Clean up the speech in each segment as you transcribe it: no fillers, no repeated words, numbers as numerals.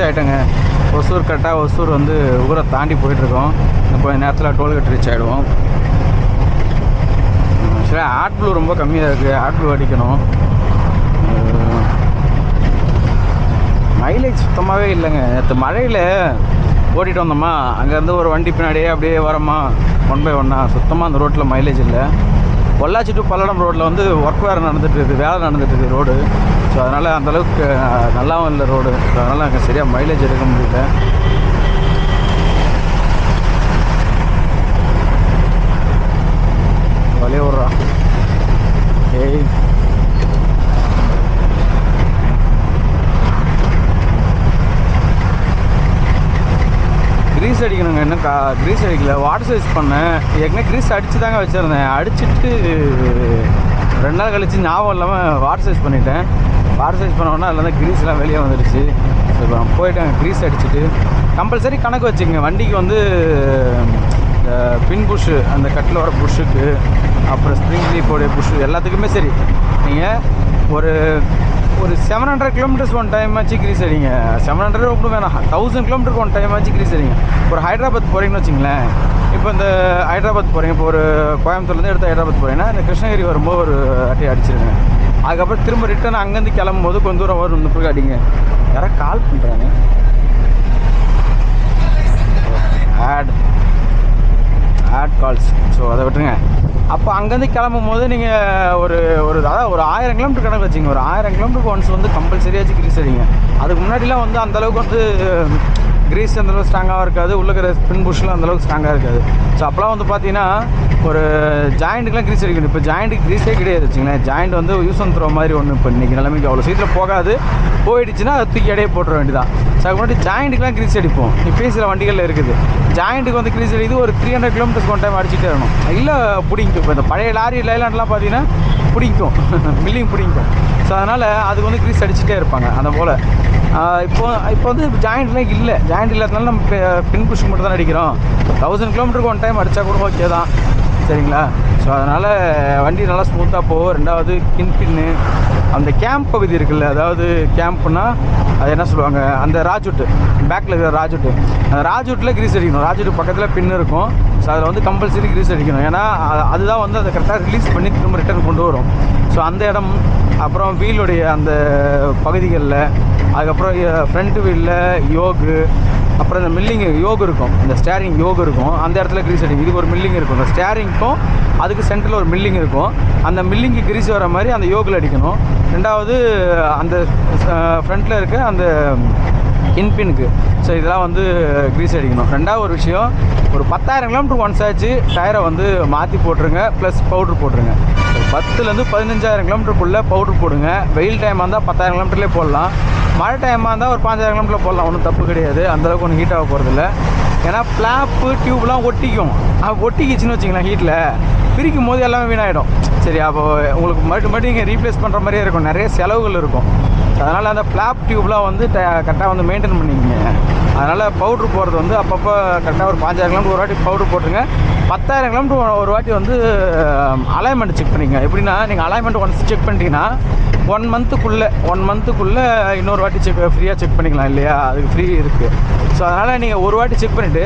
ஆகிட்டேங்க. ஒசூர் கரெக்டாக ஒசூர் வந்து ஊரை தாண்டி போயிட்டுருக்கோம். கொஞ்சம் நேரத்தில் டோல்கேட் ரீச் ஆகிடுவோம். ஆக்சுவலாக ஆட் ப்ளூ ரொம்ப கம்மியாக இருக்குது. ஆட் ப்ளூ அடிக்கணும். மைலேஜ் சுத்தமாகவே இல்லைங்க. நேற்று மழையில் ஓட்டிகிட்டு வந்தோமா, அங்கேருந்து ஒரு வண்டி பின்னாடியே அப்படியே வரமா 1 by 1 சுத்தமாக அந்த ரோட்டில் மைலேஜ் இல்லை. பொள்ளாச்சி டு பல்லடம் ரோட்டில் வந்து ஒர்க் வேறு நடந்துகிட்ருக்கு, வேலை நடந்துகிட்ருக்கு ரோடு. ஸோ அதனால் அந்தளவுக்கு நல்லாவும் இல்லை ரோடு. ஸோ அதனால் அங்கே சரியாக மைலேஜ் எடுக்க முடியல. வழியே விட்றா. ஏய் க்ரீஸ் அடிக்கணுங்க. இன்னும் க்ரீஸ் அடிக்கல. வாட்டர் சர்வீஸ் பண்ணேன். ஏற்கனவே க்ரீஸ் அடித்து தாங்க வச்சுருந்தேன். அடிச்சுட்டு 2 நாள் கழிச்சு ஞாபகம் இல்லாமல் வாட்டர் சர்வீஸ் பண்ணிட்டேன். வாட்டர் சர்வீஸ் பண்ணோன்னா அதில் வந்து க்ரீஸ்லாம் வெளியே வந்துடுச்சு. ஸோ இப்போ நான் போயிட்டேன் க்ரீஸ் அடிச்சுட்டு. கம்பல்சரி கணக்கு வச்சுக்கோங்க. வண்டிக்கு வந்து இந்த பின் புஷ்ஷு, அந்த கட்டில் வர புஷ்ஷுக்கு, அப்புறம் ஸ்ப்ரிங் லீஃபோடைய புஷ்ஷு எல்லாத்துக்குமே சரி, நீங்கள் ஒரு 700 கிலோமீட்டர்ஸ் ஒன் டைம் ஆச்சு க்ரீஸ் அடிங்க. 700 கூட வேணாம், 1000 கிலோமீட்டருக்கு ஒன் டைம் ஆச்சு க்ரீஸ் அடிங்க. ஒரு ஹைதராபாத் போகிறீங்கன்னு வச்சிங்களேன். இப்போ இந்த ஹைதராபாத் போகிறீங்க, இப்போ ஒரு கோயம்புத்தூர்லேருந்து எடுத்து ஹைதராபாத் போகிறீங்கன்னா இந்த கிருஷ்ணகிரி வரும்போது ஒரு அட்டி அடிச்சிருங்க. அதுக்கப்புறம் திரும்ப ரிட்டன் அங்கேருந்து கிளம்பும்போது கொஞ்சம் தூரம் வரும், 30 அடிங்க. யாராவது கால் பண்ணுறாங்க. Add calls. ஸோ அதை விட்டுருங்க. அப்போ அங்கேருந்து கிளம்பும் போது நீங்கள் ஒரு அதாவது ஒரு 1000 கிலோமீட்டர் கணக்கு வச்சிங்க. ஒரு 1000 கிலோமீட்டருக்கு ஒன்ஸ் வந்து கம்பல்சரியாச்சு க்ரீஸ் அடிங்க. அதுக்கு முன்னாடிலாம் வந்து அந்தளவுக்கு வந்து க்ரீஸ் அந்தளவுக்கு ஸ்ட்ராங்காக இருக்காது. உள்ள இருக்கிற ஸ்பின் புஷ்லாம் அந்தளவுக்கு ஸ்ட்ராங்காக இருக்காது. ஸோ அப்போலாம் வந்து பார்த்தீங்கன்னா ஒரு ஜாயிண்ட்டுக்கெலாம் க்ரீஸ் அடிக்கணும். இப்போ ஜாயிண்ட்டுக்கு க்ரீஸே கிடையாது வச்சுங்களேன். ஜாயிண்ட் வந்து யூஸ் அண்ட் த்ரோ மாதிரி ஒன்று இப்போ இன்றைக்கி நிலைமைக்கு அவ்வளோ சீட்டில் போகாது. போயிடுச்சுன்னா அதை தூக்கி இடையே போட்டுற வேண்டியதான். ஸோ அதுக்கு முன்னாடி ஜாயிண்ட்டுக்கெலாம் க்ரீஸ் அடிப்போம். இப்போ சில வண்டிகளில் இருக்குது. ஜாயிண்ட்டுக்கு வந்து க்ரீஸ் அடிக்குது. ஒரு 300 கிலோமீட்டர்ஸ் ஒன் டைம் அடிச்சுட்டே வரணும். இல்லை பிடிக்கும். இப்போ இந்த பழைய லாரி லைலாண்ட்லாம் பார்த்தீங்கன்னா பிடிக்கும், மில்லிங் பிடிக்கும். ஸோ அதனால் அதுக்கு வந்து க்ரீஸ் அடிச்சுட்டே இருப்பாங்க. அந்த போல் இப்போ வந்து ஜாயிண்ட்லாம் இல்லை. ஜாயிண்ட் இல்லாதனால நம்ம பின் புஷ் மட்டும் தான் அடிக்கிறோம். 1000 கிலோமீட்டருக்கு ஒன் டைம் அடித்தா கூட ஓகே தான், சரிங்களா? ஸோ அதனால் வண்டி நல்லா ஸ்மூத்தாக போகும். ரெண்டாவது பின்னு அந்த கேம்ப் பகுதி இருக்குல்ல, அதாவது கேம்ப்னா அது என்ன சொல்லுவாங்க, அந்த ராஜூட்டு பேக்கில் இருக்கிற ராஜூட்டு, அந்த ராஜூட்டில் க்ரீஸ் அடிக்கணும். ராஜூட்டு பக்கத்தில் பின் இருக்கும். ஸோ அதில் வந்து கம்பல்சரி க்ரீஸ் அடிக்கணும். ஏன்னா அதுதான் வந்து அதை கரெக்டாக ரிலீஸ் பண்ணி திரும்ப ரிட்டர்ன் கொண்டு வரும். ஸோ அந்த இடம், அப்புறம் வீலுடைய அந்த பகுதிகளில், அதுக்கப்புறம் ஃப்ரண்ட் வீலில் யோகு, அப்புறம் இந்த மில்லிங் யோகு இருக்கும், இந்த ஸ்டேரிங் யோகு இருக்கும். அந்த இடத்துல க்ரீஸ் அடிக்கும். இதுக்கு ஒரு மில்லிங் இருக்கும். இந்த ஸ்டேரிங்க்கும் அதுக்கு சென்டரில் ஒரு மில்லிங் இருக்கும். அந்த மில்லிங்கு க்ரீஸ் வர மாதிரி அந்த யோகில் அடிக்கணும். ரெண்டாவது அந்த ஃப்ரண்ட்டில் இருக்க அந்த இன்பினுக்கு. ஸோ இதெல்லாம் வந்து க்ரீஸ் அடிக்கணும். ரெண்டாவது ஒரு விஷயம், ஒரு 10,000 கிலோமீட்டர் ஒன்ஸ் ஆச்சு டயரை வந்து மாற்றி போட்டுருங்க, ப்ளஸ் பவுட்ரு போட்டுருங்க. 10,000 to 15,000 கிலோமீட்டருக்குள்ளே பவுட்ரு போடுங்க. வெயில் டைமாக இருந்தால் 10,000 கிலோமீட்டர்லேயே போடலாம். மழை டைமாக இருந்தால் ஒரு 5,000 கிலோமீட்டரில் போடலாம். ஒன்றும் தப்பு கிடையாது. அந்தளவுக்கு ஒன்றும் ஹீட் ஆக போகிறதில்ல. ஏன்னா ஃப்ளாப்பு டியூப்லாம் ஒட்டிக்கும். ஒட்டிக்கிச்சின்னு வச்சிங்களேன், ஹீட்டில் பிரிக்கும் போது எல்லாமே வீணாகிடும். சரி, அப்போ உங்களுக்கு மறுபடியும் நீங்கள் ரீப்ளேஸ் பண்ணுற மாதிரியே இருக்கும். நிறைய செலவுகள் இருக்கும். அதனால் அந்த ஃப்ளாப் டியூப்லாம் வந்து கரெக்டாக வந்து மெயின்டைன் பண்ணிக்கங்க. அதனால் பவுட்ரு போடுறது வந்து அப்பப்போ கரெக்டாக ஒரு 5,000 கிலோமீட்டர் ஒரு வாட்டி பவுட்ரு போட்டுருங்க. 10,000 கிலோமீட்டர் ஒரு வாட்டி வந்து அலைன்மெண்ட் செக் பண்ணிங்க. எப்படின்னா, நீங்கள் அலைன்மெண்ட் ஒன்ஸ் செக் பண்ணிட்டீங்கன்னா 1 மந்த்துக்குள்ளே இன்னொரு வாட்டி ஃப்ரீயாக செக் பண்ணிக்கலாம் இல்லையா? அதுக்கு ஃப்ரீ இருக்குது. ஸோ அதனால் நீங்கள் ஒரு வாட்டி செக் பண்ணிவிட்டு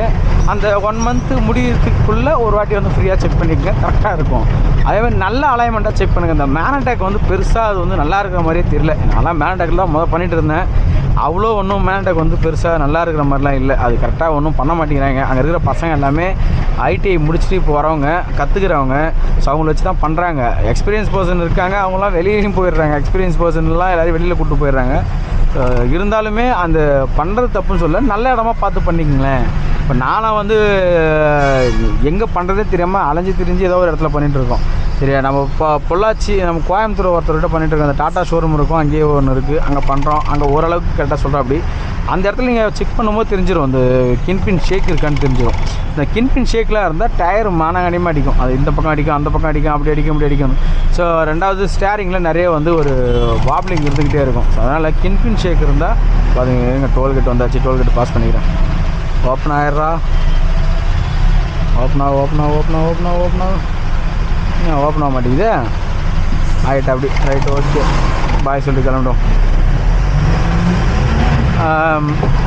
அந்த 1 மந்த்து முடியறதுக்குள்ளே ஒரு வாட்டி வந்து ஃப்ரீயாக செக் பண்ணிக்கங்க. கரெக்டாக இருக்கும். அதேமாதிரி நல்ல அலைன்மெண்ட்டாக செக் பண்ணுங்கள். இந்த மேனடேக் வந்து பெருசாக அது வந்து நல்லா இருக்கிற மாதிரியே தெரியல. நான்லாம் மேனடேக்கில் தான் பண்ணிகிட்டு இருந்தேன். அவ்வளோ ஒன்றும் மேனடேக் வந்து பெருசாக நல்லா இருக்கிற மாதிரிலாம் இல்லை. அது கரெக்டாக ஒன்றும் பண்ண மாட்டேங்கிறாங்க. அங்கே இருக்கிற பசங்க எல்லாமே ஐடிஐ முடிச்சுட்டு இப்போ வரவங்க, கற்றுக்கிறவங்க. ஸோ அவங்கள வச்சு தான் பண்ணுறாங்க. எக்ஸ்பீரியன்ஸ் பர்சன் இருக்காங்க, அவங்களாம் வெளியிலையும் போயிடுறாங்க. எக்ஸ்பீரியன்ஸ் பர்சன்லாம் எல்லோரும் வெளியில் கூப்பிட்டு போயிடுறாங்க. இருந்தாலுமே அந்த பண்ணுறது தப்புன்னு சொல்ல, நல்ல இடமா பார்த்து பண்ணிக்கங்களேன். இப்போ நானாக வந்து எங்கே பண்ணுறதே தெரியாமல் அலைஞ்சு திரிஞ்சு ஏதோ ஒரு இடத்துல பண்ணிகிட்ருக்கோம். சரியா, நம்ம இப்போ பொள்ளாச்சி நம்ம கோயம்புத்தூர் ஒருத்தர்கிட்ட பண்ணிகிட்ருக்கோம். அந்த டாட்டா ஷோரூம் இருக்கும், அங்கேயே ஒன்று இருக்குது, அங்கே பண்ணுறோம். அங்கே ஓரளவுக்கு கரெக்டாக சொல்கிறோம். அப்படி அந்த இடத்துல நீங்கள் செக் பண்ணும்போது தெரிஞ்சிடும், அந்த கின்பின் ஷேக் இருக்கான்னு தெரிஞ்சிடும். இந்த கின்பின் ஷேக்லாம் இருந்தால் டயர் மானங்கடியமாக அடிக்கும். அது இந்த பக்கம் அடிக்கும், அந்த பக்கம் அடிக்கும், அப்படி அடிக்கும், இப்படி அடிக்கும். ஸோ ரெண்டாவது ஸ்டேரிங்கில் நிறைய வந்து ஒரு வாப்லிங் இருந்துக்கிட்டே இருக்கும். ஸோ அதனால் கின்பின் ஷேக் இருந்தால் பாருங்க. எங்கள் டோல்கேட் வந்தாச்சு, டோல்கேட் பாஸ் பண்ணிக்கிறேன். ஓப்பன் ஆயிடுறா, ஓப்பன் ஆக மாட்டேங்குது. ஆகிட்ட அப்படி ரைட்டு, ஓகே பாய் சொல்லிட்டு கிளம்பிடும்.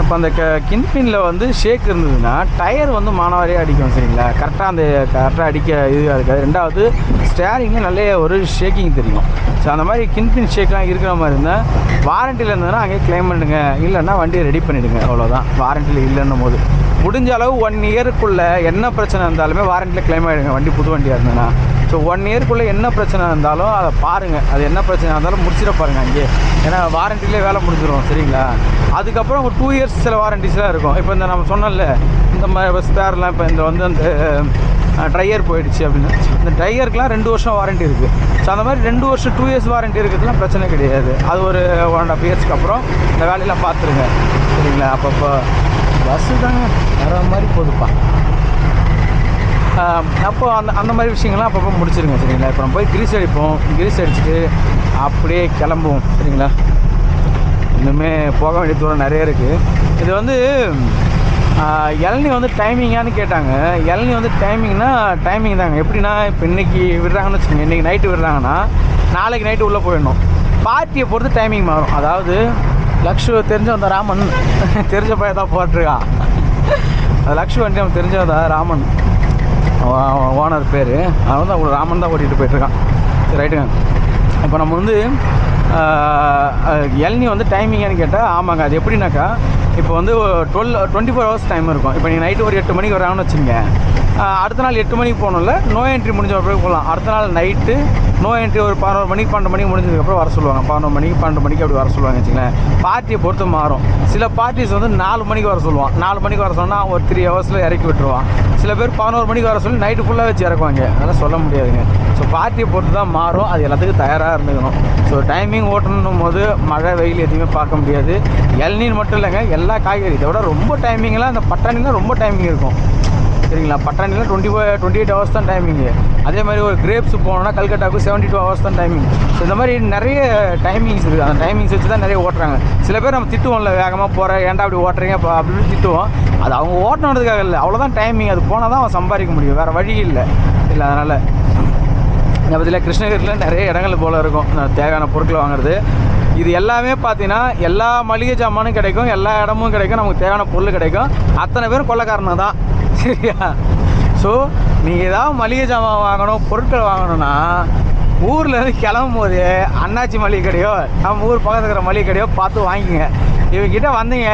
இப்போ அந்த கின்பின்ல வந்து ஷேக் இருந்ததுன்னா டயர் வந்து மானவாரியாக அடிக்கும் சரிங்களா, கரெக்டாக அடிக்க இது இருக்காது. ரெண்டாவது ஸ்டேரிங்கில் நல்ல ஒரு ஷேக்கிங் தெரியும். ஸோ அந்த மாதிரி கின்பின் ஷேக்லாம் இருக்கிற மாதிரி இருந்தால் வாரண்டியில் இருந்ததுன்னா அங்கேயே கிளைம் பண்ணுங்க, இல்லைன்னா வண்டியை ரெடி பண்ணிவிடுங்க. அவ்வளோதான். வாரண்டியில் இல்லைன்னும் போது முடிஞ்ச அளவு 1 இயருக்குள்ளே என்ன பிரச்சனை இருந்தாலுமே வாரண்டியில் கிளைம் ஆகிடுங்க, வண்டி புது வண்டியாக இருந்ததுன்னா. ஸோ 1 இயருக்குள்ளே என்ன பிரச்சனை இருந்தாலும் அதை பாருங்கள், அது என்ன பிரச்சனை இருந்தாலும் முடிச்சிட பாருங்கள் அங்கேயே. ஏன்னா வாரண்டிலே வேலை முடிஞ்சிடும் சரிங்களா. அதுக்கப்புறம் ஒரு 2 இயர்ஸ் சில வாரண்டிஸ்லாம் இருக்கும். இப்போ இந்த நம்ம சொன்னோம்ல இந்த மாதிரி ஸ்பேர்லாம், இப்போ இந்த வந்து அந்த ட்ரையர் போயிடுச்சு அப்படின்னு, இந்த ட்ரையருக்குலாம் 2 வருஷம் வாரண்ட்டி இருக்குது. ஸோ அந்த மாதிரி 2 வருஷம் 2 இயர்ஸ் வாரண்ட்டி இருக்கிறதுலாம் பிரச்சனை கிடையாது. அது ஒரு 1.5 இயர்ஸ்க்கு அப்புறம் இந்த வேலையெல்லாம் பார்த்துருங்க சரிங்களா. அப்பப்போ பஸ்ஸு தாங்க வர மாதிரி போகுதுப்பா. அப்போது அந்த மாதிரி விஷயங்கள்லாம் அப்பப்போ முடிச்சிருங்க சரிங்களா. இப்போ நம்ம போய் கிரீஸ் அடிப்போம், கிரீஸ் அடிச்சுட்டு அப்படியே கிளம்புவோம் சரிங்களா. இன்னுமே போக வேண்டிய தூரம் நிறைய இருக்குது. இது வந்து இளநீ வந்து டைமிங்கானு கேட்டாங்க. இளநீ வந்து டைமிங் தாங்க. எப்படின்னா இப்போ இன்றைக்கி விடுறாங்கன்னு வச்சுக்கோங்க, இன்றைக்கி நைட்டு விடுறாங்கன்னா நாளைக்கு நைட்டு உள்ளே போயிடணும். பார்ட்டியை பொறுத்து டைமிங் மாறும். அதாவது லக்ஷு தெரிஞ்சவன் தான், ராமன் தெரிஞ்ச பையன் தான் போட்டிருக்கான். அது லக்ஷு வண்டி அவன் தெரிஞ்சவன் தான், ராமன் ஓனர் பேர். அவன் வந்து அவங்க ராமன் தான் ஓட்டிகிட்டு போயிட்டுருக்கான். சரி ரைட்டுங்க. இப்போ நம்ம வந்து இளநீ வந்து டைமிங்கானு கேட்டால் ஆமாங்க. அது எப்படின்னாக்கா இப்போ வந்து 24 ஹவர்ஸ் டைம் இருக்கும். இப்போ நீங்கள் நைட்டு ஒரு 8 மணிக்கு வராங்கன்னு வச்சுங்க, அடுத்த நாள் 8 மணிக்கு போகணும்ல, நோ என்ட்ரி முடிஞ்ச பிறகு போகலாம். அடுத்த நாள் நைட்டு நோ என்ட்ரி ஒரு 11 மணிக்கு 12 மணிக்கு முடிஞ்சதுக்கப்புறம் வர சொல்லுவாங்க. 11 மணிக்கு 12 மணிக்கு அப்படி வர சொல்லுவாங்க வச்சுங்களேன். பார்ட்டியை பொறுத்து மாறும். சில பார்ட்டிஸ் வந்து 4 மணிக்கு வர சொல்லுவான். 4 மணிக்கு வர சொன்னால் ஒரு 3 ஹவர்ஸில் இறக்கி விட்டுருவான். சில பேர் 11 மணிக்கு வர சொல்லி நைட்டு ஃபுல்லாக வச்சு இறக்குவாங்க. அதெல்லாம் சொல்ல முடியாதுங்க. ஸோ பார்ட்டியை பொறுத்து தான் மாறும். அது எல்லாத்துக்கும் தயாராக இருந்துக்கணும். ஸோ டைமிங் ஓட்டணும் போது மழை வெயில் எதுவுமே பார்க்க முடியாது. இளநீர் மட்டும் இல்லைங்க, எல்லா காய்கறி இதை விட ரொம்ப டைமிங்லாம் இந்த பட்டாணிலாம் ரொம்ப டைமிங் இருக்கும் சரிங்களா. பட்டாணியில் 28 ஹவர்ஸ் தான் டைமிங்கு. அதே மாதிரி ஒரு கிரேப்ஸ் போனோன்னா கல்கட்டாவுக்கு 72 ஹவர்ஸ் தான் டைமிங். ஸோ இந்த மாதிரி நிறைய டைமிங்ஸ் இருக்குது. அந்த டைமிங்ஸ் வச்சு தான் நிறைய ஓட்டுறாங்க. சில பேர் நம்ம திட்டுவோம்ல, வேகமாக போகிற ஏன்டா அப்படி ஓட்டுறீங்க அப்படின்னு திட்டுவோம். அது அவங்க ஓட்டணுன்றதுக்காக இல்லை, அவ்வளோதான் டைமிங். அது போனால் தான் அவன் சம்பாதிக்க முடியும், வேறு வழி இல்லை. அதனால் இந்த பற்றியில் கிருஷ்ணகிரியில் நிறைய இடங்கள் போல் இருக்கும் தேவையான பொருட்கள் வாங்குறது. இது எல்லாமே பார்த்தீங்கன்னா எல்லா மளிகை ஜாமானும் கிடைக்கும், எல்லா இடமும் கிடைக்கும், நமக்கு தேவையான பொருள் கிடைக்கும். அத்தனை பேரும் கொள்ளைக்காரனை தான் சரியா. ஸோ நீங்கள் ஏதாவது மளிகை ஜாமான் வாங்கணும், பொருட்கள் வாங்கணும்னா ஊர்லேருந்து கிளம்பும் போது அண்ணாச்சி மளிகை கடையோ நம்ம ஊர் பக்கத்தில் இருக்கிற மளிகை கடையோ பார்த்து வாங்கிங்க. இவங்ககிட்ட வந்தீங்க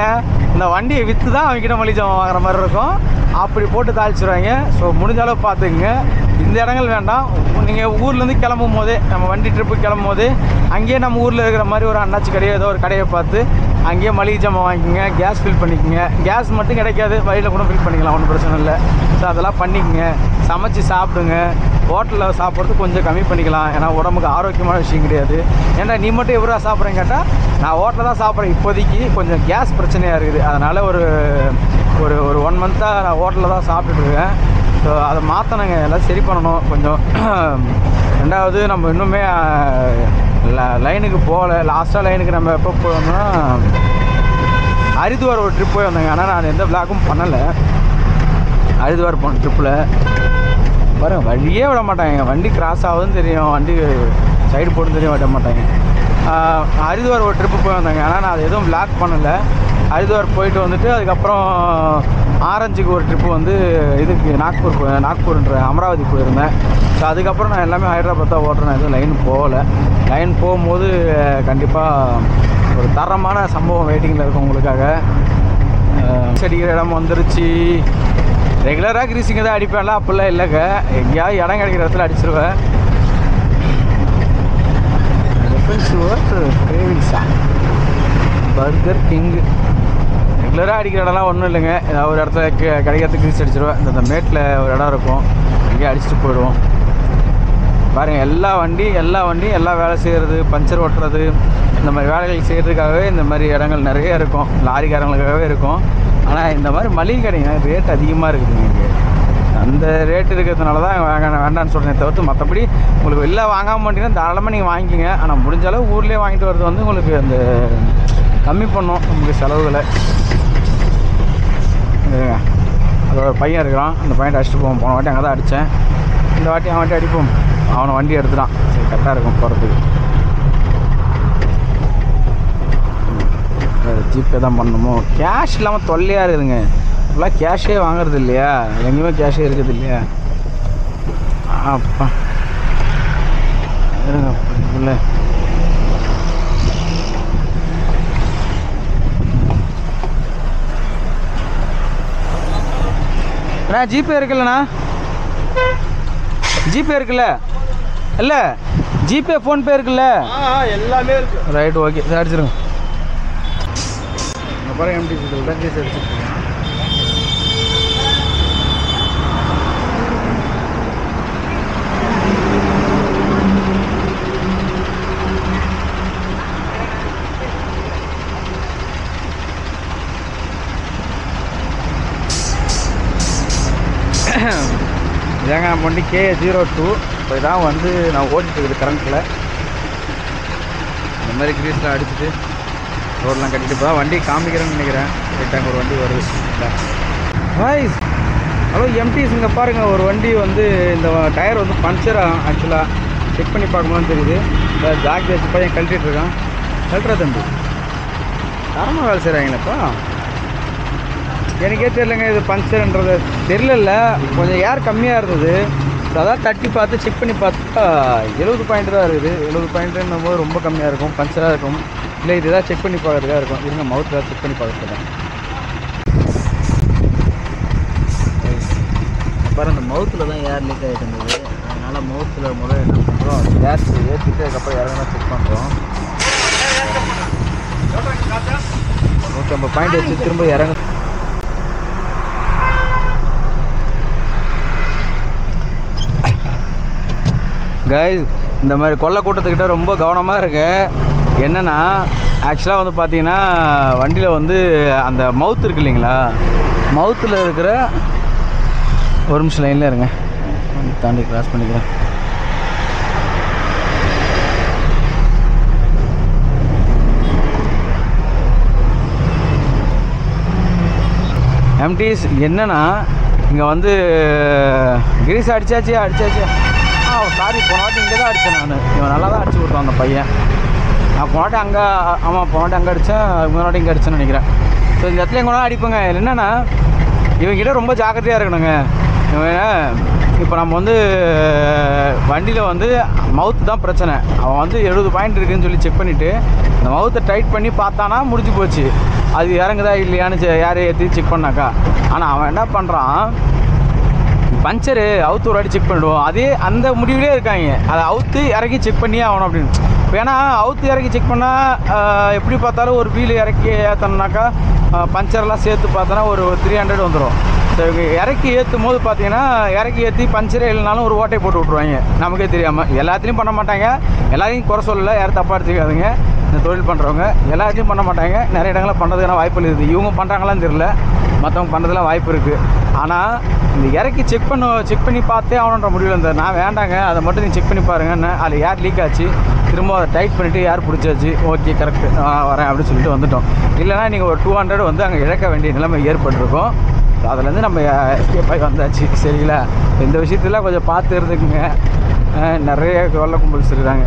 இந்த வண்டியை விற்று தான் அவங்ககிட்ட மளிகை ஜாமான் வாங்குற மாதிரி இருக்கும். அப்படி போட்டு தாளிச்சிடுவாங்க. ஸோ முடிஞ்ச அளவு பார்த்துக்குங்க. இந்த இடங்கள் வேண்டாம். நீங்கள் ஊர்லேருந்து கிளம்பும் போதே, நம்ம வண்டி ட்ரிப்பு கிளம்பும் போது அங்கேயே நம்ம ஊரில் இருக்கிற மாதிரி ஒரு அண்ணாச்சி கடையோ ஏதோ ஒரு கடையை பார்த்து அங்கேயே மளிகை ஜாமான் வாங்கிக்கோங்க. கேஸ் ஃபில் பண்ணிக்கோங்க. கேஸ் மட்டும் கிடைக்காது, வழியில் கூட ஃபில் பண்ணிக்கலாம், ஒன்றும் பிரச்சனை இல்லை. ஸோ அதெல்லாம் பண்ணிக்கோங்க. சமைச்சு சாப்பிடுங்க. ஹோட்டலில் சாப்பிட்றது கொஞ்சம் கம்மி பண்ணிக்கலாம். ஏன்னா உடம்புக்கு ஆரோக்கியமான விஷயம் கிடையாது. ஏன்னா நீ மட்டும் எவ்வளோ சாப்பிட்றேன்னு கேட்டால் நான் ஹோட்டலில் தான் சாப்பிட்றேன். இப்போதைக்கு கொஞ்சம் கேஸ் பிரச்சனையாக இருக்குது. அதனால் ஒரு 1 மந்த்தாக நான் ஹோட்டலில் தான் சாப்பிட்டுட்ருக்கேன். ஸோ அதை மாற்றணுங்க, எல்லாம் சரி பண்ணணும் கொஞ்சம். ரெண்டாவது நம்ம இன்னுமே லைனுக்கு போகல. லாஸ்ட்டாக லைனுக்கு நம்ம எப்போ போனோம்னா ஹரித்வார் ஒரு ட்ரிப் போய் வந்தேங்க. ஆனால் நான் எந்த விளாக்கும் பண்ணலை. ஹரித்வார் போன ட்ரிப்பில் பாருங்க, வழியே விட மாட்டாங்க. வண்டி கிராஸ் ஆகுதுன்னு தெரியும், வண்டி சைடு போட்டு தெரியும், விட மாட்டாங்க. ஹரித்வார் ஒரு ட்ரிப்பு போய் வந்தாங்க. ஆனால் நான் அது எதுவும் விளாக் பண்ணலை. ஹரித்வார் போயிட்டு வந்துட்டு அதுக்கப்புறம் ஆரஞ்சுக்கு ஒரு ட்ரிப்பு வந்து இதுக்கு நாக்பூர்ன்ற அமராவதி போயிருந்தேன். ஸோ அதுக்கப்புறம் நான் எல்லாமே ஹைதராபாத் தான் ஓட்டுறேன். எதுவும் லைன் போகலை. லைன் போகும்போது கண்டிப்பாக ஒரு தரமான சம்பவம் வெயிட்டிங்கில் இருக்கும் உங்களுக்காக. அடிக்கிற இடம் வந்துருச்சு. ரெகுலராக கிரீஸிங்க தான் அடிப்பேன்ல, அப்படிலாம் இல்லைங்க. எங்கேயாவது இடம் கிடைக்கிற இடத்துல அடிச்சிருவேன். பர்கர் கிங்கு ரெகுலராக அடிக்கிற இடம்லாம் ஒன்றும் இல்லைங்க. ஏதாவது ஒரு இடத்துல கிடைக்கிறதுக்கு கிரீஸ் அடிச்சிடுவேன். இந்த மேட்டில் ஒரு இடம் இருக்கும், அங்கேயே அடிச்சுட்டு போயிடுவோம். பாருங்கள், எல்லா வண்டியும் எல்லா வேலை செய்கிறது, பஞ்சர் ஓட்டுறது, இந்த மாதிரி வேலைகள் செய்கிறதுக்காகவே இந்த மாதிரி இடங்கள் நிறைய இருக்கும். லாரிக்காரங்களுக்காகவே இருக்கும். ஆனால் இந்த மாதிரி மளிகை கடைங்க ரேட் அதிகமாக இருக்குதுங்க இங்கே. அந்த ரேட் இருக்கிறதுனால தான் வேண்டான்னு சொல்கிறேன். தவிர்த்து மற்றபடி உங்களுக்கு வெளில வாங்காமல் மாட்டீங்கன்னா தாராளமாக நீங்கள் வாங்கிக்கிங்க. ஆனால் முடிஞ்ச அளவு ஊர்லேயே வாங்கிட்டு வரது வந்து உங்களுக்கு அந்த கம்மி பண்ணோம் நமக்கு செலவுகளை. அதோட பையன் இருக்கிறான், அந்த பையன் அடிச்சுட்டு போவோம். போன வாட்டி அங்கே தான் அடித்தேன், இந்த வாட்டி அவன் வாட்டி அடிப்போம். அவனை வண்டி எடுத்துட்டான், சரி கரெக்டாக இருக்கும் போகிறதுக்கு. ஜிபே தான் பண்ணணுமோ? கேஷ் இல்லாமல் தொல்லையாக இருக்குதுங்க. இப்போலாம் கேஷே வாங்குறது இல்லையா, எங்கேயுமே கேஷே இருக்குது இல்லையா. அப்பா இல்லை அண்ணா ஜிபே இருக்குல்லண்ணா, ஜிபே இருக்குல்ல? இல்லை ஜிபே ஃபோன்பே இருக்குல்ல? எல்லாமே இருக்கு. ரைட், ஓகே சார், அடிச்சிருங்க. இங்கே பாருங்க எம்டி உடனே அடிச்சிருக்கேன். இதாங்க நம்ம வண்டி KA02. இப்போ இதான் வந்து நான் ஓட்டிகிட்டு இருக்குது கரண்ட்டில். இந்த மாதிரி கிரீஸ்லாம் அடிச்சுட்டு ரோடெலாம் கட்டிட்டு இப்போ தான் வண்டி காமிக்கிறேன்னு நினைக்கிறேன். ரைட்டாங்க ஒரு வண்டி வருது. வாய்ஸ் ஹலோ எம்டிஸ், இங்கே பாருங்கள் ஒரு வண்டி வந்து இந்த டயர் வந்து பஞ்சர் ஆக்சுவலாக செக் பண்ணி பார்க்கும்போது தெரியுது. இந்த ஜாக்கி வச்சு பையன் கழட்டிகிட்டு இருக்கான். கழட்டுறா தம்பி, தரமாக வேலை செய்கிறாங்களேப்பா. எனக்கே தெரியலங்க இது பஞ்சர்ன்றது தெரியல. கொஞ்சம் ஏர் கம்மியாக இருந்தது. அதான் தட்டி பார்த்து செக் பண்ணி பார்த்தா 70 பாயிண்ட் தான் இருக்குது. 70 பாயிண்ட்டுன்னும் போது ரொம்ப கம்மியாக இருக்கும், பஞ்சராக இருக்கும். இல்லை இது தான் செக் பண்ணி பார்க்குறதுக்காக இருக்கும். இருங்க மவுத்தில் செக் பண்ணி பார்க்குறேன். பாரு அந்த மவுத்தில் தான் ஏர் லீக் ஆகிட்டு இருந்தது. அதனால் மவுத்தில் முதல்ல என்ன பண்ணுறோம், ஏர் ஏற்றிட்டு அதுக்கப்புறம் இறங்க செக் பண்ணுறோம். 150 பாயிண்ட் வச்சு திரும்ப இறங்க. கைஸ், இந்த மாதிரி கொள்ளை கூட்டத்துக்கிட்ட ரொம்ப கவனமாக இருக்கு. என்னென்னா ஆக்சுவலாக வந்து பார்த்தீங்கன்னா வண்டியில் வந்து அந்த மவுத் இருக்கு இல்லைங்களா, மவுத்தில் இருக்கிற ஒரு நிமிஷம் லைனில் இருங்க, தாண்டி கிராஸ் பண்ணிக்கிறேன். எம்டிஸ் என்னென்னா இங்கே வந்து கிரீஸ் அடித்தாச்சு. சாரி, போன வாட்டி இங்கே தான் அடித்தேன் நான். இவன் நல்லா தான் அடிச்சு கொடுத்தான் அந்த பையன். நான் போன வாட்டி அங்கே, ஆமாம் போன வாட்டி அங்கே அடித்தேன், முன்னாடி இங்கே அடித்தேன்னு நினைக்கிறேன். ஸோ இந்த இடத்துல எங்கே வேணாலும் அடிப்பேங்க. என்னென்னா இவங்கிட்ட ரொம்ப ஜாக்கிரதையாக இருக்கணுங்க. இவன் இப்போ நம்ம வந்து வண்டியில் வந்து மவுத்து தான் பிரச்சனை. அவன் வந்து 70 பாயிண்ட் இருக்குதுன்னு சொல்லி செக் பண்ணிவிட்டு அந்த மவுத்தை டைட் பண்ணி பார்த்தானா முடிஞ்சு போச்சு. அது இறங்குதா இல்லையான்னு யாரையும் ஏற்றி செக் பண்ணாக்கா. ஆனால் அவன் என்ன பண்ணுறான், பஞ்சரு அவுத்து ஒரு வாட்டி செக் பண்ணிவிடுவோம். அதே அந்த முடிவிலே இருக்காங்க. அதை அவுத்து இறக்கி செக் பண்ணியே ஆகணும் அப்படின்னு. இப்போ ஏன்னா அவுத்து இறக்கி செக் பண்ணால் எப்படி பார்த்தாலும் ஒரு வீல் இறக்கி ஏற்றணுனாக்கா பஞ்சர்லாம் சேர்த்து பார்த்தோன்னா ஒரு 300 வந்துடும். ஸோ இவங்க இறக்கி ஏற்றும் போது பார்த்தீங்கன்னா இறக்கி ஏற்றி பஞ்சரே இல்லைனாலும் ஒரு ஓட்டை போட்டு விட்ருவாங்க நமக்கே தெரியாமல். எல்லாத்துலேயும் பண்ண மாட்டாங்க, எல்லாரையும் குறை சொல்லலை, யாரும் தப்பாக எடுத்துக்காதுங்க. இந்த தொழில் பண்ணுறவங்க எல்லாத்தையும் பண்ண மாட்டாங்க. நிறைய இடங்களில் பண்ணுறதுக்கான வாய்ப்புகள் இருக்குது. இவங்க பண்ணுறாங்களான்னு தெரியல, மற்றவங்க பண்ணுறதுலாம் வாய்ப்பு இருக்குது. ஆனால் இந்த இறக்கி செக் பண்ணி பார்த்தே ஆகணுன்ற முடிவில் இருந்தார். நான் வேண்டாங்க, அதை மட்டும் நீங்கள் செக் பண்ணி பாருங்கன்னு. அதில் ஏர் லீக் ஆச்சு, திரும்ப அதை டைட் பண்ணிவிட்டு ஏர் பிடிச்சாச்சு. ஓகே கரெக்டு, வரேன் அப்படின்னு சொல்லிட்டு வந்துட்டோம். இல்லைனா நீங்கள் ஒரு 200 வந்து அங்கே இழக்க வேண்டிய நிலைமை ஏற்பட்டிருக்கும். ஸோ அதுலேருந்து நம்ம எஸ்கேப் ஆகி வந்தாச்சு. சரிங்களா, இந்த விஷயத்தில் கொஞ்சம் பார்த்து இருந்துக்குங்க. நிறைய கொள்ள கும்பல் சொல்லிடுறாங்க.